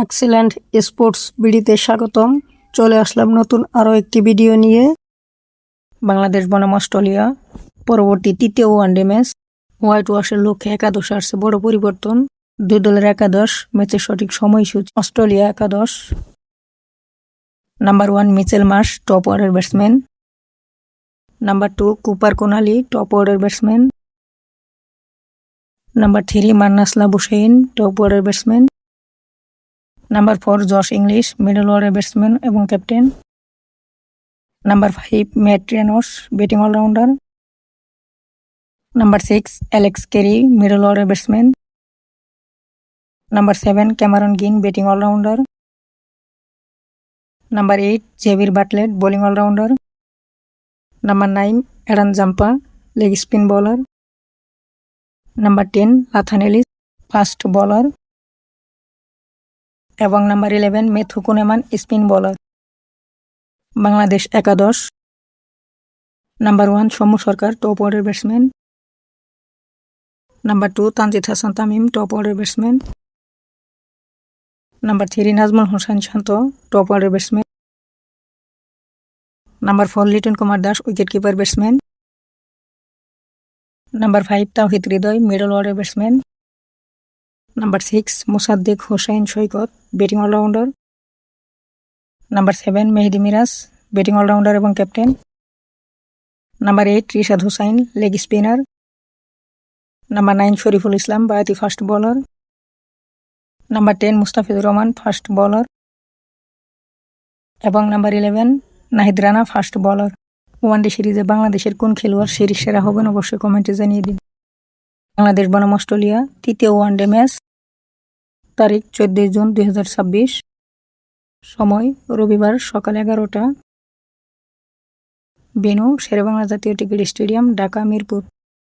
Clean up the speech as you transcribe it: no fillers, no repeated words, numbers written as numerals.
Excellent sports বিডিতে স্বাগতম। চলে আসলাম নতুন আরও একটি ভিডিও নিয়ে। বাংলাদেশ বনাম অস্ট্রেলিয়া পরবর্তী তৃতীয় ওয়ানডে ম্যাচ। হোয়াইট ওয়াশের লক্ষ্যে একাদশে আসছে বড় পরিবর্তন। দুই দলের একাদশ, ম্যাচের সঠিক সময়সূচি। অস্ট্রেলিয়া একাদশ: number 1 Mitchell Marsh, top order batsman. Number 2 Cooper Connolly, top order batsman. Number 3 Marnus Labuschagne, top order batsman. Number 4 Josh Inglis, middle order batsman এবং captain. Number 5 Matt Reynolds, batting allrounder. Number 6 Alex Carey, middle order batsman. Number 7 Cameron Green, batting allrounder. Number 8 Xavier Bartlett, bowling allrounder. Number 9 Adam Zampa, leg spin bowler. Number 10 Nathan Alice, fast bowler. এবং number 11 Matthew Kuhnemann, spin bowler. Bangladesh একাদশ: number 1 Soumya Sarkar, top order batsman. Number 2 Tanzid Hasan Tamim, top order batsman. Number 3 Najmul Hossain Shanto, top order batsman. Number 4 Litton Kumar Das, wicket keeper batsman. Number 5 Towhid Hridoy, middle order batsman. Number 6 Mosaddek Hossain Saikat, batting allrounder. Number 7 Mehedi Miraz, batting allrounder এবং captain. Number 8 Rishad Hossain, leg spinner. Number 9 Shoriful Islam, বায়াতি fast bowler. Number 10 Mustafizur Rahman, fast bowler. এবং number 11 Nahid Rana, fast bowler. One day সিরিজে বাংলাদেশের কোন খেলোয়াড় series সেরা হবেন অবশ্যই কমেন্টে জানিয়ে দিন। বাংলাদেশ বনাম অস্ট্রেলিয়া তৃতীয় ওয়ানডে ম্যাচ। তারিখ 14 জুন 2026। সময় রবিবার সকাল 11টা। ভেন্যু শেরেবাংলা জাতীয় ক্রিকেট স্টেডিয়াম, ঢাকা মিরপুর।